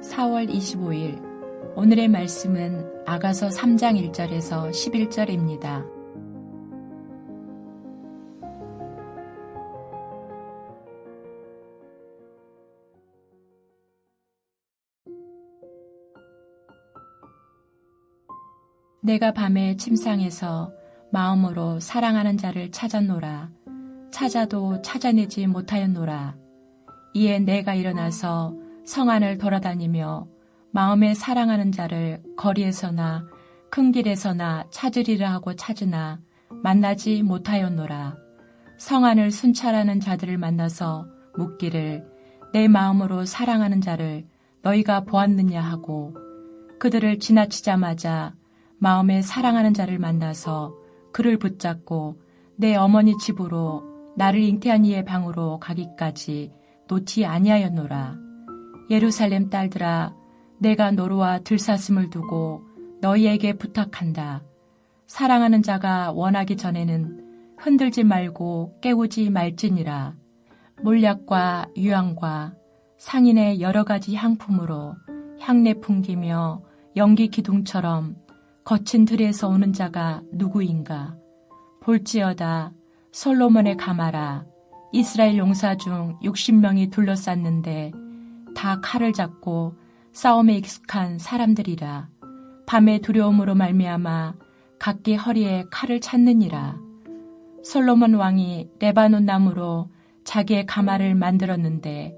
4월 25일 오늘의 말씀은 아가서 3장 1절에서 11절입니다. 내가 밤에 침상에서 마음으로 사랑하는 자를 찾았노라. 찾아도 찾아내지 못하였노라. 이에 내가 일어나서 성 안을 돌아다니며 마음에 사랑하는 자를 거리에서나 큰 길에서나 찾으리라 하고 찾으나 만나지 못하였노라. 성 안을 순찰하는 자들을 만나서 묻기를 내 마음으로 사랑하는 자를 너희가 보았느냐 하고 그들을 지나치자마자 마음에 사랑하는 자를 만나서 그를 붙잡고 내 어머니 집으로 나를 잉태한 이의 방으로 가기까지 놓지 아니하였노라. 예루살렘 딸들아, 내가 노루와 들사슴을 두고 너희에게 부탁한다. 사랑하는 자가 원하기 전에는 흔들지 말고 깨우지 말지니라. 몰약과 유향과 상인의 여러 가지 향품으로 향내 풍기며 연기 기둥처럼 거친 들에서 오는 자가 누구인가? 볼지어다 솔로몬의 가마라. 이스라엘 용사 중 60명이 둘러쌌는데 다 칼을 잡고 싸움에 익숙한 사람들이라. 밤의 두려움으로 말미암아 각기 허리에 칼을 찾느니라. 솔로몬 왕이 레바논 나무로 자기의 가마를 만들었는데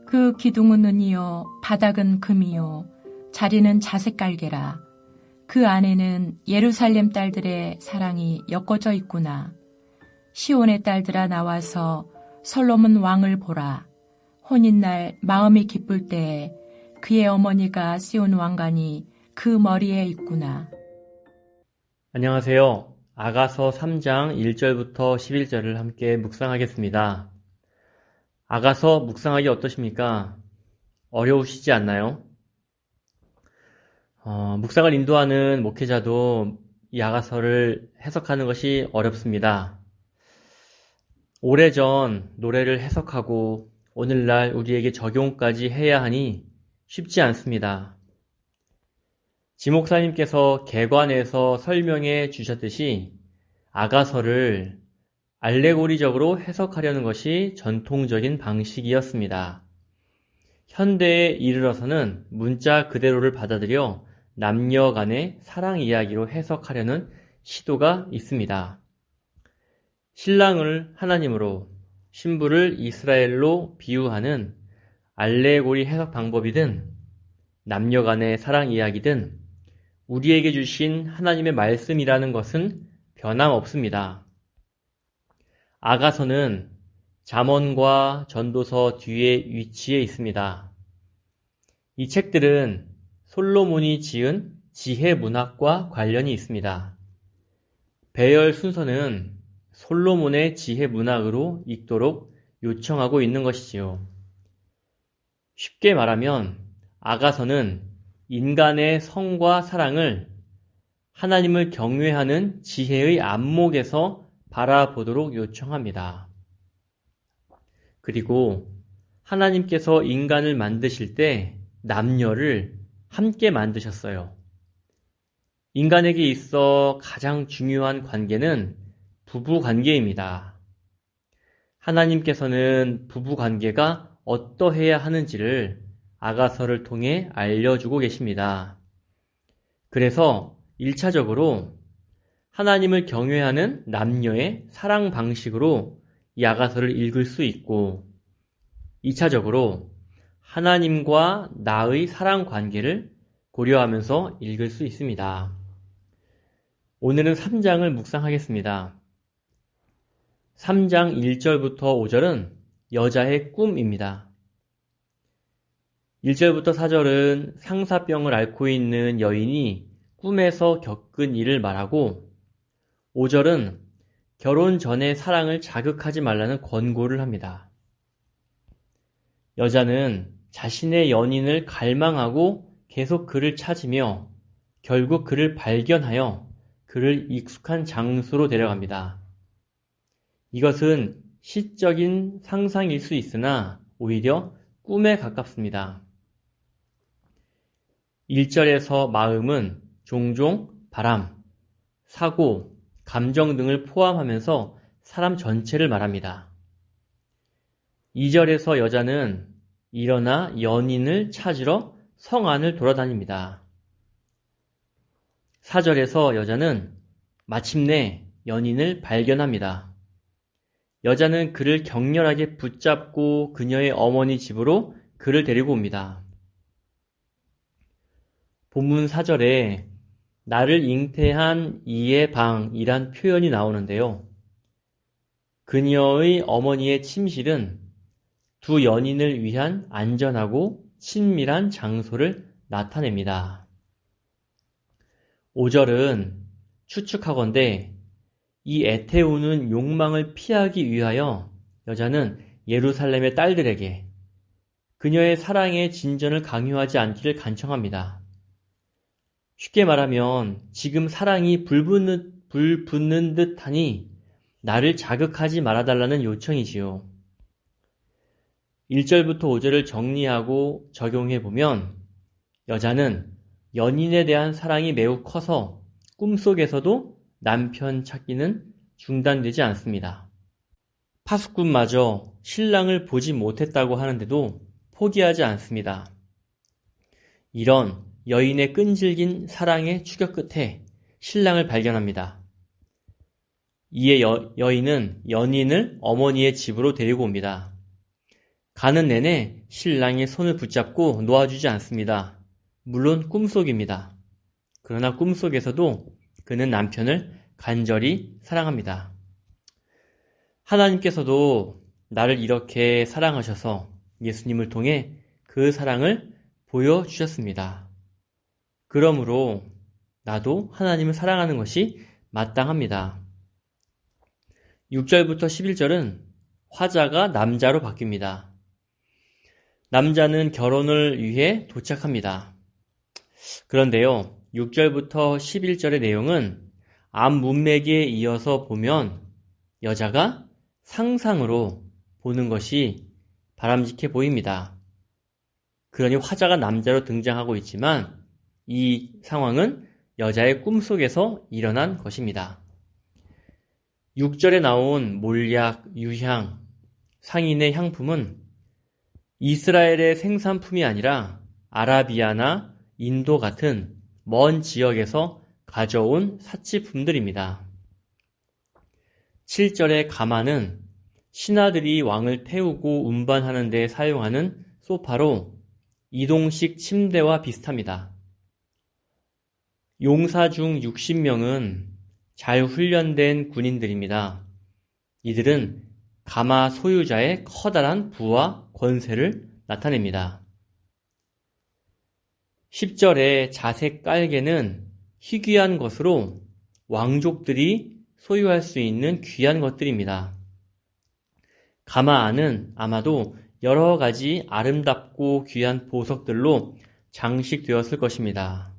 그 기둥은 은이요 바닥은 금이요 자리는 자색 깔개라. 그 안에는 예루살렘 딸들의 사랑이 엮어져 있구나. 시온의 딸들아 나와서 솔로몬 왕을 보라. 혼인날 마음이 기쁠 때에 그의 어머니가 씌운 왕관이 그 머리에 있구나. 안녕하세요. 아가서 3장 1절부터 11절을 함께 묵상하겠습니다. 아가서 묵상하기 어떠십니까? 어려우시지 않나요? 묵상을 인도하는 목회자도 이 아가서를 해석하는 것이 어렵습니다. 오래전 노래를 해석하고 오늘날 우리에게 적용까지 해야 하니 쉽지 않습니다. 지목사님께서 개관에서 설명해 주셨듯이 아가서를 알레고리적으로 해석하려는 것이 전통적인 방식이었습니다. 현대에 이르러서는 문자 그대로를 받아들여 남녀 간의 사랑 이야기로 해석하려는 시도가 있습니다. 신랑을 하나님으로, 신부를 이스라엘로 비유하는 알레고리 해석 방법이든 남녀 간의 사랑 이야기든 우리에게 주신 하나님의 말씀이라는 것은 변함없습니다. 아가서는 잠언과 전도서 뒤에 위치해 있습니다. 이 책들은 솔로몬이 지은 지혜 문학과 관련이 있습니다. 배열 순서는 솔로몬의 지혜 문학으로 읽도록 요청하고 있는 것이지요. 쉽게 말하면 아가서는 인간의 성과 사랑을 하나님을 경외하는 지혜의 안목에서 바라보도록 요청합니다. 그리고 하나님께서 인간을 만드실 때 남녀를 함께 만드셨어요. 인간에게 있어 가장 중요한 관계는 부부 관계입니다. 하나님께서는 부부 관계가 어떠해야 하는지를 아가서를 통해 알려주고 계십니다. 그래서 1차적으로 하나님을 경외하는 남녀의 사랑 방식으로 이 아가서를 읽을 수 있고 2차적으로 하나님과 나의 사랑 관계를 고려하면서 읽을 수 있습니다. 오늘은 3장을 묵상하겠습니다. 3장 1절부터 5절은 여자의 꿈입니다. 1절부터 4절은 상사병을 앓고 있는 여인이 꿈에서 겪은 일을 말하고 5절은 결혼 전에 사랑을 자극하지 말라는 권고를 합니다. 여자는 자신의 연인을 갈망하고 계속 그를 찾으며 결국 그를 발견하여 그를 익숙한 장소로 데려갑니다. 이것은 시적인 상상일 수 있으나 오히려 꿈에 가깝습니다. 1절에서 마음은 종종 바람, 사고, 감정 등을 포함하면서 사람 전체를 말합니다. 2절에서 여자는 일어나 연인을 찾으러 성 안을 돌아다닙니다. 4절에서 여자는 마침내 연인을 발견합니다. 여자는 그를 격렬하게 붙잡고 그녀의 어머니 집으로 그를 데리고 옵니다. 본문 4절에 나를 잉태한 이의 방이란 표현이 나오는데요. 그녀의 어머니의 침실은 두 연인을 위한 안전하고 친밀한 장소를 나타냅니다. 5절은 추측하건대 이 애태우는 욕망을 피하기 위하여 여자는 예루살렘의 딸들에게 그녀의 사랑의 진전을 강요하지 않기를 간청합니다. 쉽게 말하면 지금 사랑이 불붙는 듯하니 나를 자극하지 말아달라는 요청이지요. 1절부터 5절을 정리하고 적용해보면 여자는 연인에 대한 사랑이 매우 커서 꿈속에서도 남편 찾기는 중단되지 않습니다. 파수꾼마저 신랑을 보지 못했다고 하는데도 포기하지 않습니다. 이런 여인의 끈질긴 사랑의 추격 끝에 신랑을 발견합니다. 이에 여인은 연인을 어머니의 집으로 데리고 옵니다. 가는 내내 신랑의 손을 붙잡고 놓아주지 않습니다. 물론 꿈속입니다. 그러나 꿈속에서도 그는 남편을 간절히 사랑합니다. 하나님께서도 나를 이렇게 사랑하셔서 예수님을 통해 그 사랑을 보여주셨습니다. 그러므로 나도 하나님을 사랑하는 것이 마땅합니다. 6절부터 11절은 화자가 남자로 바뀝니다. 남자는 결혼을 위해 도착합니다. 그런데요, 6절부터 11절의 내용은 앞 문맥에 이어서 보면 여자가 상상으로 보는 것이 바람직해 보입니다. 그러니 화자가 남자로 등장하고 있지만 이 상황은 여자의 꿈속에서 일어난 것입니다. 6절에 나온 몰약, 유향, 상인의 향품은 이스라엘의 생산품이 아니라 아라비아나 인도 같은 먼 지역에서 가져온 사치품들입니다. 7절의 가마는 신하들이 왕을 태우고 운반하는 데 사용하는 소파로 이동식 침대와 비슷합니다. 용사 중 60명은 잘 훈련된 군인들입니다. 이들은 가마 소유자의 커다란 부와 권세를 나타냅니다. 10절의 자색 깔개는 희귀한 것으로 왕족들이 소유할 수 있는 귀한 것들입니다. 가마 안은 아마도 여러 가지 아름답고 귀한 보석들로 장식되었을 것입니다.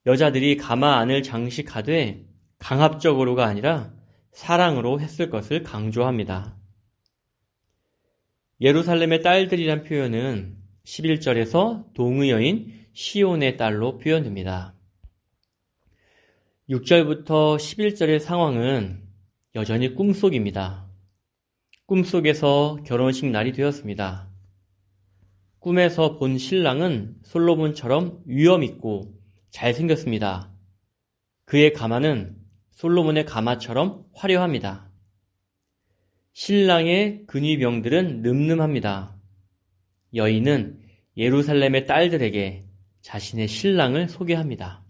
여자들이 가마 안을 장식하되 강압적으로가 아니라 사랑으로 했을 것을 강조합니다. 예루살렘의 딸들이란 표현은 11절에서 동의 여인 시온의 딸로 표현됩니다. 6절부터 11절의 상황은 여전히 꿈속입니다. 꿈속에서 결혼식 날이 되었습니다. 꿈에서 본 신랑은 솔로몬처럼 위엄있고 잘생겼습니다. 그의 가마는 솔로몬의 가마처럼 화려합니다. 신랑의 근위병들은 늠름합니다. 여인은 예루살렘의 딸들에게 자신의 신랑을 소개합니다.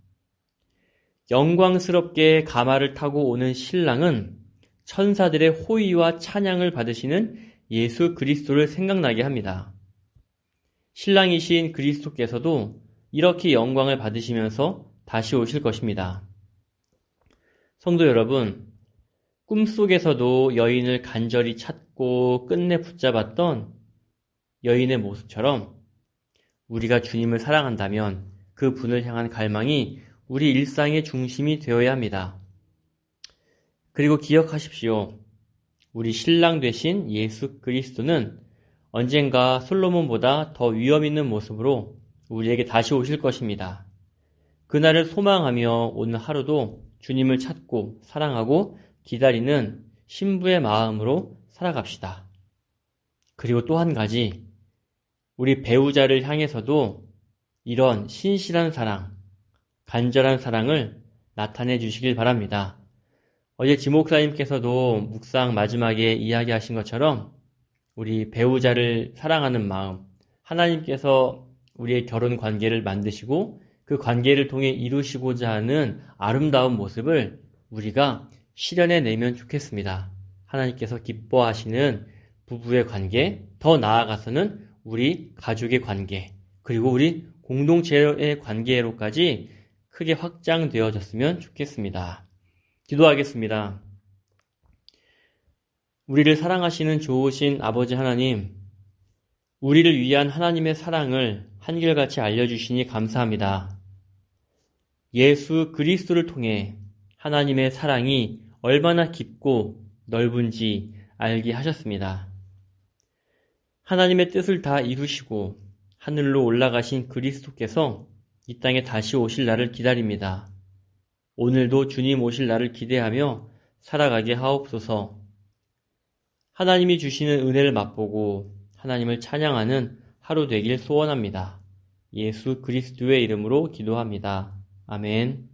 영광스럽게 가마를 타고 오는 신랑은 천사들의 호의와 찬양을 받으시는 예수 그리스도를 생각나게 합니다. 신랑이신 그리스도께서도 이렇게 영광을 받으시면서 다시 오실 것입니다. 성도 여러분, 꿈속에서도 여인을 간절히 찾고 끝내 붙잡았던 여인의 모습처럼 우리가 주님을 사랑한다면 그 분을 향한 갈망이 우리 일상의 중심이 되어야 합니다. 그리고 기억하십시오. 우리 신랑 되신 예수 그리스도는 언젠가 솔로몬보다 더 위엄 있는 모습으로 우리에게 다시 오실 것입니다. 그날을 소망하며 오늘 하루도 주님을 찾고 사랑하고 기다리는 신부의 마음으로 살아갑시다. 그리고 또 한 가지, 우리 배우자를 향해서도 이런 신실한 사랑, 간절한 사랑을 나타내 주시길 바랍니다. 어제 지목사님께서도 묵상 마지막에 이야기하신 것처럼 우리 배우자를 사랑하는 마음, 하나님께서 우리의 결혼 관계를 만드시고 그 관계를 통해 이루시고자 하는 아름다운 모습을 우리가 실현해 내면 좋겠습니다. 하나님께서 기뻐하시는 부부의 관계, 더 나아가서는 우리 가족의 관계, 그리고 우리 공동체의 관계로까지 크게 확장되어졌으면 좋겠습니다. 기도하겠습니다. 우리를 사랑하시는 좋으신 아버지 하나님, 우리를 위한 하나님의 사랑을 한결같이 알려주시니 감사합니다. 예수 그리스도를 통해 하나님의 사랑이 얼마나 깊고 넓은지 알게 하셨습니다. 하나님의 뜻을 다 이루시고 하늘로 올라가신 그리스도께서 이 땅에 다시 오실 날을 기다립니다. 오늘도 주님 오실 날을 기대하며 살아가게 하옵소서. 하나님이 주시는 은혜를 맛보고 하나님을 찬양하는 하루 되길 소원합니다. 예수 그리스도의 이름으로 기도합니다. 아멘.